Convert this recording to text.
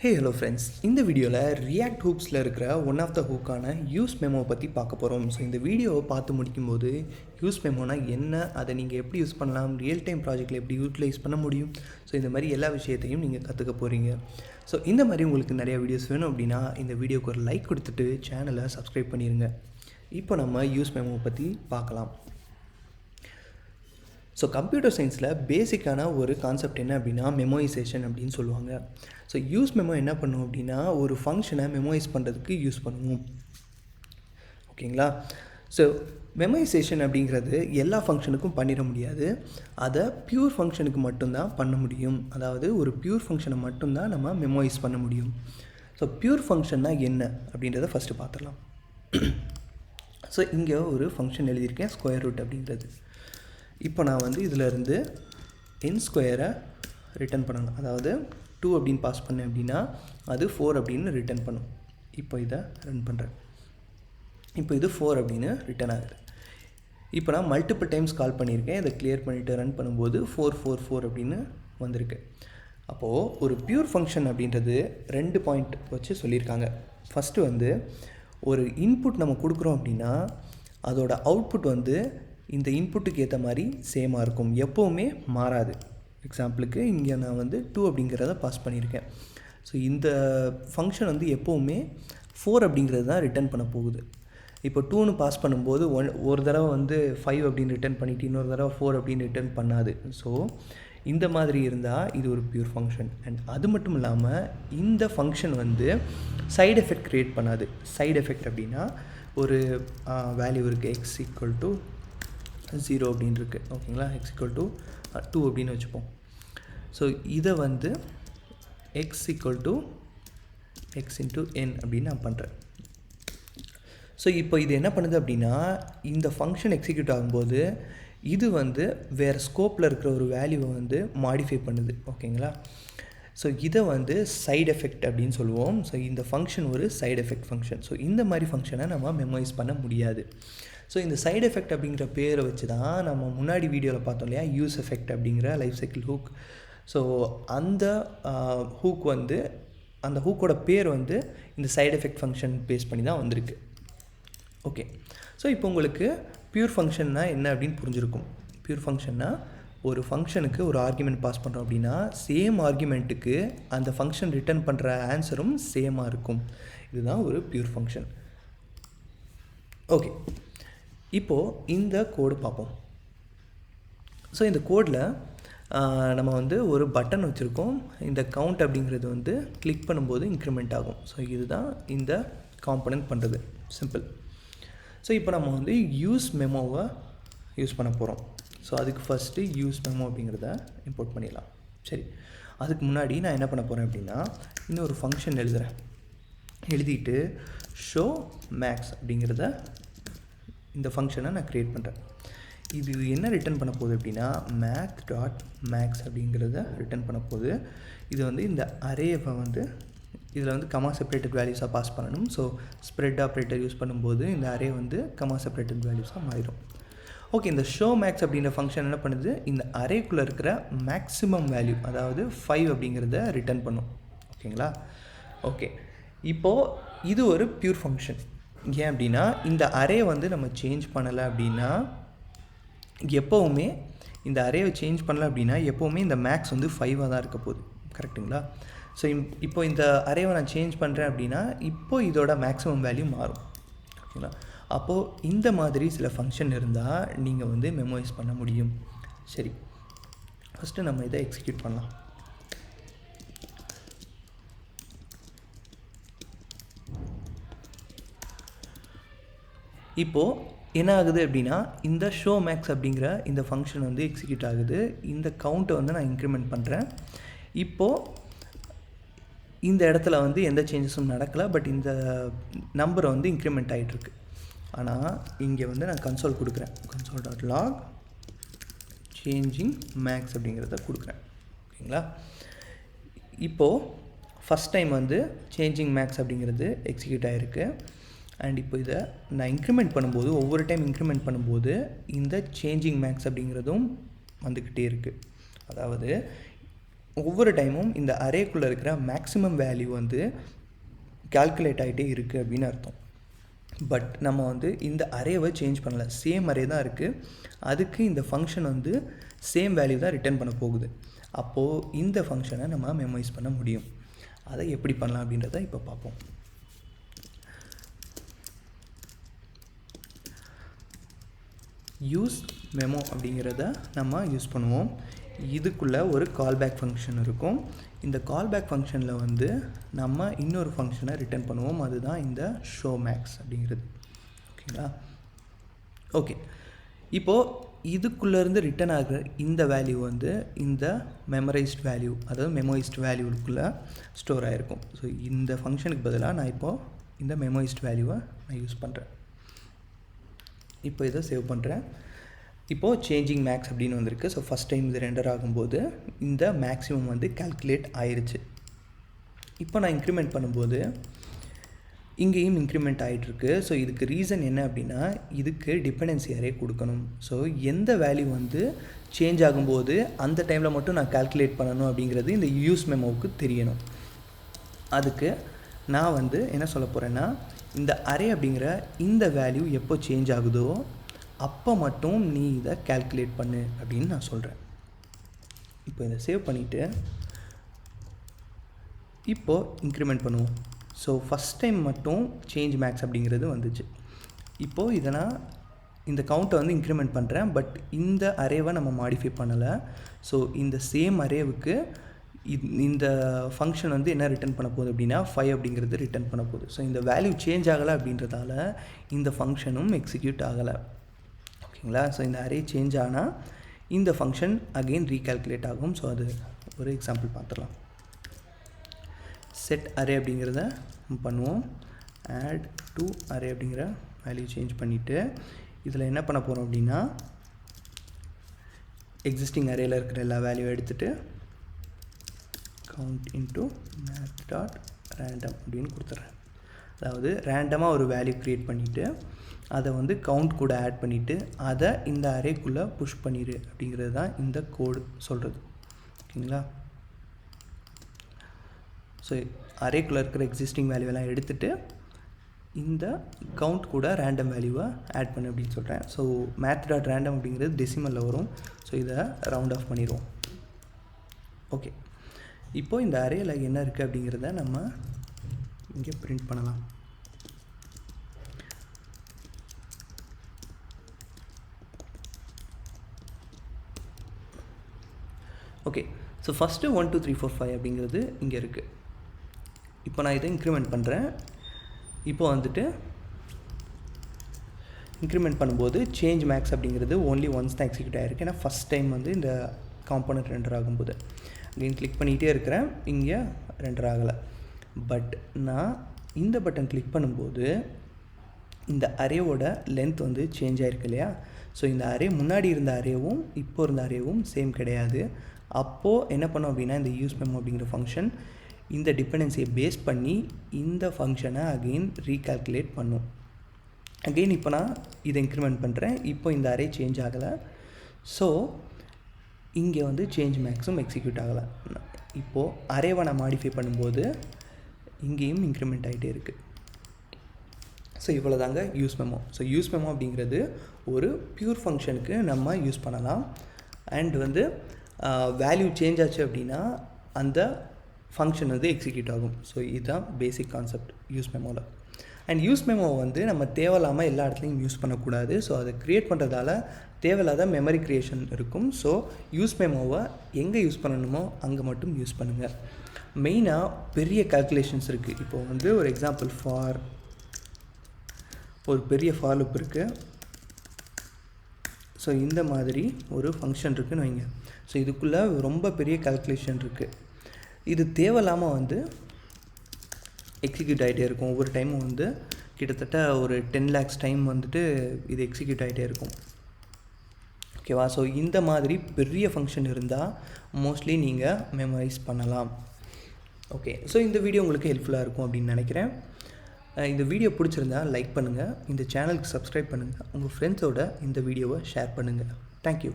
Hey hello friends, இந்த வீடியோவில் react ஹூக்ஸில் இருக்கிற ஒன் ஆஃப் த ஹூக்கான useMemo பற்றி பார்க்க போகிறோம். ஸோ இந்த வீடியோவை பார்த்து முடிக்கும்போது useMemoனா என்ன, அதை நீங்கள் எப்படி யூஸ் பண்ணலாம், ரியல் டைம் ப்ராஜெக்டில் எப்படி யூட்டிலைஸ் பண்ண முடியும், ஸோ இந்த மாதிரி எல்லா விஷயத்தையும் நீங்கள் கற்றுக்க போகிறீங்க. ஸோ இந்த மாதிரி உங்களுக்கு நிறைய வீடியோஸ் வேணும் அப்படின்னா இந்த வீடியோக்கு ஒரு லைக் கொடுத்துட்டு சேனலை சப்ஸ்கிரைப் பண்ணிடுங்க. இப்போ நம்ம useMemo பற்றி பார்க்கலாம். ஸோ கம்ப்யூட்டர் சயின்ஸில் பேசிக்கான ஒரு கான்செப்ட் என்ன அப்படின்னா மெமோரைசேஷன் அப்படின்னு சொல்லுவாங்க. ஸோ useMemo என்ன பண்ணும் அப்படின்னா ஒரு ஃபங்க்ஷனை மெமோரைஸ் பண்ணுறதுக்கு யூஸ் பண்ணுவோம். ஓகேங்களா? ஸோ மெமோரைசேஷன் அப்படிங்கிறது எல்லா ஃபங்க்ஷனுக்கும் பண்ணிட முடியாது, அதை பியூர் ஃபங்க்ஷனுக்கு மட்டும்தான் பண்ண முடியும். அதாவது ஒரு பியூர் ஃபங்க்ஷனை மட்டும்தான் நம்ம மெமோரைஸ் பண்ண முடியும். ஸோ பியூர் ஃபங்க்ஷன்னா என்ன அப்படின்றத ஃபஸ்ட்டு பார்த்துடலாம். ஸோ இங்கே ஒரு ஃபங்க்ஷன் எழுதியிருக்கேன், ஸ்கொயர் ரூட் அப்படிங்கிறது. இப்போ நான் இதிலேருந்து என் ஸ்கொயரை ரிட்டர்ன் பண்ணணும். அதாவது 2 அப்படின்னு பாஸ் பண்ணேன் அப்படின்னா அது 4 அப்படின்னு ரிட்டர்ன் பண்ணும். இப்போ இதை ரன் பண்ணுறேன். இப்போ இது 4 அப்படின்னு ரிட்டர்ன் ஆகுது. இப்போ நான் மல்டிபிள் டைம்ஸ் கால் பண்ணியிருக்கேன். இதை கிளியர் பண்ணிவிட்டு ரன் பண்ணும்போது 4 அப்படின்னு வந்திருக்கு. அப்போது ஒரு பியூர் ஃபங்க்ஷன் அப்படின்றது 2 பாயிண்ட் வச்சு சொல்லியிருக்காங்க. ஃபஸ்ட்டு ஒரு இன்புட் நம்ம கொடுக்குறோம் அப்படின்னா அதோட அவுட்புட் இந்த இன்புட்டுக்கு ஏற்ற மாதிரி சேமாக இருக்கும், எப்போவுமே மாறாது. எக்ஸாம்பிளுக்கு இங்கே நான் 2 அப்படிங்கிறத பாஸ் பண்ணியிருக்கேன். ஸோ இந்த ஃபங்க்ஷன் எப்போவுமே 4 அப்படிங்கிறது தான் ரிட்டர்ன் பண்ண போகுது. இப்போ 2ன்னு பாஸ் பண்ணும்போது ஒரு தடவை 5 அப்படின்னு ரிட்டர்ன் பண்ணிவிட்டு இன்னொரு தடவை 4 அப்படின்னு ரிட்டர்ன் பண்ணாது. ஸோ இந்த மாதிரி இருந்தால் இது ஒரு பியூர் ஃபங்க்ஷன். அண்ட் அது மட்டும் இல்லாமல் இந்த ஃபங்க்ஷன் சைடு எஃபெக்ட் க்ரியேட் பண்ணாது. சைடு எஃபெக்ட் அப்படின்னா ஒரு வேல்யூ இருக்குது, x = 0 அப்படின்னு இருக்குது. ஓகேங்களா? x = 2 அப்படின்னு வச்சுப்போம். ஸோ இதை x = x × n அப்படின்னு நான் பண்ணுறேன். ஸோ இப்போ இது என்ன பண்ணுது அப்படின்னா இந்த ஃபங்க்ஷன் எக்ஸிக்யூட் ஆகும்போது இது வேறு ஸ்கோப்பில் இருக்கிற ஒரு வேல்யூவை மாடிஃபை பண்ணுது. ஓகேங்களா? ஸோ இதை சைடு எஃபெக்ட் அப்படின்னு சொல்லுவோம். ஸோ இந்த ஃபங்க்ஷன் ஒரு சைடு எஃபெக்ட் ஃபங்க்ஷன். ஸோ இந்த மாதிரி ஃபங்க்ஷனை நம்ம மெமோரைஸ் பண்ண முடியாது. ஸோ இந்த சைடு எஃபெக்ட் அப்படிங்கிற பேரை வச்சு தான் நம்ம முன்னாடி வீடியோவில் பார்த்தோம் இல்லையா, யூஸ் எஃபெக்ட் அப்படிங்கிற லைஃப் சைக்கிள் ஹூக். ஸோ அந்த ஹூக் அந்த ஹூக்கோட பேர் இந்த சைடு எஃபெக்ட் ஃபங்க்ஷன் பேஸ் பண்ணி தான் வந்திருக்கு. ஓகே, ஸோ இப்போ உங்களுக்கு பியூர் ஃபங்க்ஷன்னா என்ன அப்படின்னு புரிஞ்சிருக்கும். பியூர் ஃபங்க்ஷன்னா ஒரு ஃபங்க்ஷனுக்கு ஒரு ஆர்குமெண்ட் பாஸ் பண்ணுறோம் அப்படின்னா சேம் ஆர்குமெண்ட்டுக்கு அந்த ஃபங்க்ஷன் ரிட்டர்ன் பண்ணுற ஆன்சரும் சேமாக இருக்கும். இதுதான் ஒரு பியூர் ஃபங்க்ஷன். ஓகே, இப்போது இந்த கோடு பார்ப்போம். ஸோ இந்த கோடில் நம்ம ஒரு பட்டன் வச்சுருக்கோம். இந்த கவுண்ட் அப்படிங்கிறது கிளிக் பண்ணும்போது இன்க்ரிமெண்ட் ஆகும். ஸோ இதுதான் இந்த காம்பனன்ட் பண்ணுறது. சிம்பிள். ஸோ இப்போ நம்ம useMemoவை யூஸ் பண்ண போகிறோம். ஸோ அதுக்கு ஃபஸ்ட்டு useMemo அப்படிங்கிறத இம்போர்ட் பண்ணிடலாம். சரி, அதுக்கு முன்னாடி நான் என்ன பண்ண போகிறேன் அப்படின்னா இன்னொரு ஃபங்க்ஷன் எழுதிட்டு ஷோ மேக்ஸ் அப்படிங்கிறத இந்த ஃபங்க்ஷனை நான் க்ரியேட் பண்ணுறேன். இது என்ன ரிட்டர்ன் பண்ண போகுது அப்படின்னா math.max அப்படிங்கிறத ரிட்டர்ன் பண்ண போகுது. இது இந்த அரேவை இதில் கமா செப்பரேட்டட் வேல்யூஸாக பாஸ் பண்ணணும். ஸோ ஸ்ப்ரெட் ஆப்ரேட்டர் யூஸ் பண்ணும்போது இந்த அரே கமா செப்பரேட்டட் வேல்யூஸாக மாறிடும். ஓகே, இந்த ஷோ மேக்ஸ் அப்படின்ற ஃபங்க்ஷன் என்ன பண்ணுது, இந்த அரேக்குள்ளே இருக்கிற மேக்ஸிமம் வேல்யூ அதாவது 5 அப்படிங்கிறத ரிட்டர்ன் பண்ணும். ஓகேங்களா? ஓகே, இப்போது இது ஒரு பியூர் ஃபங்க்ஷன். ஏன் அப்படின்னா இந்த அரே நம்ம சேஞ்ச் பண்ணலை அப்படின்னா எப்போவுமே இந்த அரேவை சேஞ்ச் பண்ணலை அப்படின்னா எப்போவுமே இந்த மேக்ஸ் 5ஆக தான் இருக்க போகுது. கரெக்டுங்களா? ஸோ இப்போ இந்த அரேவை நான் சேஞ்ச் பண்ணுறேன் அப்படின்னா இப்போது இதோட மேக்ஸிமம் வேல்யூ மாறும். ஓகேங்களா? அப்போது இந்த மாதிரி சில ஃபங்க்ஷன் இருந்தால் நீங்கள் மெமோரைஸ் பண்ண முடியும். சரி, ஃபஸ்ட்டு நம்ம இதை எக்ஸிக்யூட் பண்ணலாம். இப்போது என்ன ஆகுது அப்படின்னா இந்த ஷோ மேக்ஸ் அப்படிங்கிற இந்த ஃபங்க்ஷன் எக்ஸிக்யூட் ஆகுது. இந்த கவுண்ட்டை நான் இன்க்ரிமெண்ட் பண்ணுறேன். இப்போது இந்த இடத்துல எந்த சேஞ்சஸும் நடக்கலை, பட் இந்த நம்பரை இன்க்ரிமெண்ட் ஆகிட்டுருக்கு. ஆனால் இங்கே நான் கன்சோல் கொடுக்குறேன். console.log changing max அப்படிங்கிறத கொடுக்குறேன். ஓகேங்களா? இப்போது ஃபஸ்ட் டைம் சேஞ்சிங் மேக்ஸ் அப்படிங்கிறது எக்ஸிக்யூட் ஆகிருக்கு. அண்ட் இப்போ இதை நான் இன்க்ரிமெண்ட் பண்ணும்போது ஒவ்வொரு டைம் இன்க்ரிமெண்ட் பண்ணும்போது இந்த சேஞ்சிங் மேக்ஸ் அப்படிங்கிறதும் வந்துக்கிட்டே இருக்குது. அதாவது ஒவ்வொரு டைமும் இந்த அரேக்குள்ளே இருக்கிற மேக்ஸிமம் வேல்யூ வந்து கால்குலேட் ஆகிட்டே இருக்குது அப்படின்னு அர்த்தம். பட் நம்ம வந்து இந்த அரேவை சேஞ்ச் பண்ணல, சேம் அரே தான் இருக்குது. அதுக்கு இந்த ஃபங்க்ஷன் வந்து சேம் வேல்யூ தான் ரிட்டர்ன் பண்ண போகுது. அப்போது இந்த ஃபங்க்ஷனை நம்ம மெமரைஸ் பண்ண முடியும். அதை எப்படி பண்ணலாம் அப்படின்றத இப்போ பார்ப்போம். useMemo அப்படிங்கிறத நம்ம யூஸ் பண்ணுவோம். இதுக்குள்ளே ஒரு கால்பேக் ஃபங்க்ஷன் இருக்கும். இந்த கால்பேக் ஃபங்க்ஷனில் வந்து நம்ம இன்னொரு ஃபங்க்ஷனை ரிட்டர்ன் பண்ணுவோம். அதுதான் இந்த showMax அப்படிங்கிறது. ஓகேங்களா? ஓகே, இப்போது இதுக்குள்ளேருந்து ரிட்டர்ன் ஆகிற இந்த வேல்யூ வந்து இந்த மெமரைஸ்ட் வேல்யூ, அதாவது மெமோயிஸ்ட் வேல்யூக்குள்ளே ஸ்டோர் ஆகிருக்கும். ஸோ இந்த ஃபங்க்ஷனுக்கு பதிலாக நான் இப்போது இந்த மெமோயிஸ்ட் வேல்யூவை நான் யூஸ் பண்ணுறேன். இப்போ இதை சேவ் பண்ணுறேன். இப்போது சேஞ்சிங் மேக்ஸ் அப்படின்னு வந்திருக்கு. ஸோ ஃபஸ்ட் டைம் இது ரெண்டர் ஆகும்போது இந்த மேக்ஸிமம் வந்து கால்குலேட் ஆயிடுச்சு. இப்போ நான் இன்க்ரிமெண்ட் பண்ணும்போது இங்கேயும் இன்க்ரிமெண்ட் ஆகிட்டுருக்கு. ஸோ இதுக்கு ரீசன் என்ன அப்படின்னா, இதுக்கு டிபெண்டன்சி அரே கொடுக்கணும். ஸோ எந்த வேல்யூ வந்து சேஞ்ச் ஆகும்போது அந்த டைமில் மட்டும் நான் கால்குலேட் பண்ணணும் அப்படிங்கிறது இந்த useMemoவுக்கு தெரியணும். அதுக்கு நான் வந்து என்ன சொல்ல போகிறேன்னா, இந்த அரே அப்படிங்கிற இந்த வேல்யூ எப்போ சேஞ்ச் ஆகுதோ அப்போ மட்டும் நீ இதை கால்குலேட் பண்ணு அப்படின்னு நான் சொல்கிறேன். இப்போ இதை சேவ் பண்ணிவிட்டு இப்போது இன்க்ரிமெண்ட் பண்ணுவோம். ஸோ ஃபஸ்ட் டைம் மட்டும் சேஞ்ச் மேக்ஸ் அப்படிங்கிறது வந்துச்சு. இப்போது இதை நான் இந்த கவுண்ட்டை வந்து இன்க்ரிமெண்ட் பண்ணுறேன். பட் இந்த அரேவை நம்ம மாடிஃபை பண்ணலை. ஸோ இந்த சேம் அரேவுக்கு இந்த ஃபங்க்ஷன் வந்து என்ன ரிட்டர்ன் பண்ண போகுது அப்படின்னா 5 அப்படிங்கிறது ரிட்டர்ன் பண்ண போகுது. ஸோ இந்த வேல்யூ சேஞ்ச் ஆகலை அப்படின்றதால இந்த ஃபங்க்ஷனும் எக்ஸிக்யூட் ஆகலை. ஓகேங்களா? ஸோ இந்த அரே சேஞ்ச் ஆனால் இந்த ஃபங்க்ஷன் அகெயின் ரீகால்குலேட் ஆகும். ஸோ அது ஒரு எக்ஸாம்பிள் பார்த்துடலாம். செட் அரே அப்படிங்கிறத பண்ணுவோம். ஆட் டு அரே அப்படிங்கிற வேல்யூ சேஞ்ச் பண்ணிவிட்டு இதில் என்ன பண்ண போகிறோம் அப்படின்னா, எக்ஸிஸ்டிங் அரேயில் இருக்கிற எல்லா வேல்யூ எடுத்துகிட்டு count into math.random அப்படின்னு கொடுத்துட்றேன். அதாவது ரேண்டமாக ஒரு வேல்யூ க்ரியேட் பண்ணிவிட்டு அதை வந்து கவுண்ட் கூட ஆட் பண்ணிவிட்டு அதை இந்த அரேக்குள்ளே புஷ் பண்ணிடு அப்படிங்கிறது தான் இந்த கோடு சொல்கிறது. ஓகேங்களா? ஸோ அரேக்குள்ளே இருக்கிற எக்ஸிஸ்டிங் வேல்யூவெல்லாம் எடுத்துகிட்டு இந்த கவுண்ட் கூட ரேண்டம் வேல்யூவை ஆட் பண்ணு அப்படின்னு சொல்கிறேன். ஸோ math.random அப்படிங்கிறது டெசிமலில் வரும். ஸோ இதை ரவுண்ட் ஆஃப் பண்ணிடுவோம். ஓகே, இப்போது இந்த அரேயில் என்ன இருக்குது அப்படிங்கிறத நம்ம இங்கே பிரிண்ட் பண்ணலாம். ஓகே, ஸோ ஃபஸ்ட்டு 1 2 3 4 5 அப்படிங்கிறது இங்கே இருக்குது. இப்போ நான் இதை இன்க்ரிமெண்ட் பண்ணுறேன். இப்போ வந்துட்டு இன்க்ரிமெண்ட் பண்ணும்போது சேஞ்ச் மேக்ஸ் அப்படிங்கிறது ஓன்லி ஒன்ஸ் தான் எக்ஸிக்யூட் ஆகிருக்கு. ஏன்னா ஃபஸ்ட் டைம் வந்து இந்த காம்போனன்ட் ரெண்டர் ஆகும்போது அகைன் கிளிக் பண்ணிகிட்டே இருக்கிறேன், இங்கே ரெண்டர் ஆகலை. பட் நான் இந்த பட்டன் கிளிக் பண்ணும்போது இந்த அரேவோட லென்த் வந்து சேஞ்ச் ஆகிருக்கு இல்லையா? ஸோ இந்த அரே முன்னாடி இருந்த அரேவும் இப்போ இருந்த அரேவும் சேம் கிடையாது. அப்போது என்ன பண்ணோம் அப்படின்னா, இந்த useMemo அப்படிங்கிற ஃபங்க்ஷன் இந்த டிபெண்டன்சியை பேஸ் பண்ணி இந்த ஃபங்க்ஷனை அகெயின் ரீகால்குலேட் பண்ணும். அகெயின் இப்போ நான் இதை இன்க்ரிமெண்ட் பண்ணுறேன். இப்போ இந்த அரே சேஞ்ச் ஆகலை. ஸோ இங்கே வந்து சேஞ்ச் மேக்ஸும் எக்ஸிக்யூட் ஆகலை. இப்போது அரேவை நான் மாடிஃபை பண்ணும்போது இங்கேயும் இன்க்ரிமெண்ட் ஆகிட்டே இருக்குது. ஸோ இவ்வளோ தாங்க useMemo. ஸோ useMemo அப்படிங்கிறது ஒரு பியூர் ஃபங்க்ஷனுக்கு நம்ம யூஸ் பண்ணலாம். அண்ட் வந்து வேல்யூ சேஞ்ச் ஆச்சு அப்படின்னா அந்த ஃபங்க்ஷன் வந்து எக்ஸிக்யூட் ஆகும். ஸோ இதுதான் பேசிக் கான்செப்ட் useMemoவில். அண்ட் useMemo வந்து நம்ம தேவையில்லாமல் எல்லா இடத்துலையும் யூஸ் பண்ணக்கூடாது. ஸோ அதை க்ரியேட் பண்ணுறதால தேவையில்லாத மெமரி க்ரியேஷன் இருக்கும். ஸோ useMemoவை எங்கே யூஸ் பண்ணணுமோ அங்கே மட்டும் யூஸ் பண்ணுங்கள். மெயினாக பெரிய கால்குலேஷன்ஸ் இருக்குது. இப்போது வந்து ஒரு எக்ஸாம்பிள் ஒரு பெரிய ஃபார் லூப் இருக்குது. ஸோ இந்த மாதிரி ஒரு ஃபங்க்ஷன் இருக்குதுன்னு வைங்க. ஸோ இதுக்குள்ளே ரொம்ப பெரிய கால்குலேஷன் இருக்குது. இது தேவையில்லாமல் வந்து எக்ஸிக்யூட் ஆகிட்டே இருக்கும். ஒவ்வொரு டைமும் வந்து கிட்டத்தட்ட ஒரு 10 lakhs டைம் வந்துட்டு இது எக்ஸிக்யூட் ஆகிட்டே இருக்கும். ஓகேவா? ஸோ இந்த மாதிரி பெரிய ஃபங்க்ஷன் இருந்தால் மோஸ்ட்லி நீங்கள் மெமரைஸ் பண்ணலாம். ஓகே, ஸோ இந்த வீடியோ உங்களுக்கு ஹெல்ப்ஃபுல்லாக இருக்கும் அப்படின்னு நினைக்கிறேன். இந்த வீடியோ பிடிச்சிருந்தா லைக் பண்ணுங்கள், இந்த சேனலுக்கு சப்ஸ்கிரைப் பண்ணுங்கள், உங்கள் ஃப்ரெண்ட்ஸோட இந்த வீடியோவை ஷேர் பண்ணுங்கள். தேங்க்யூ.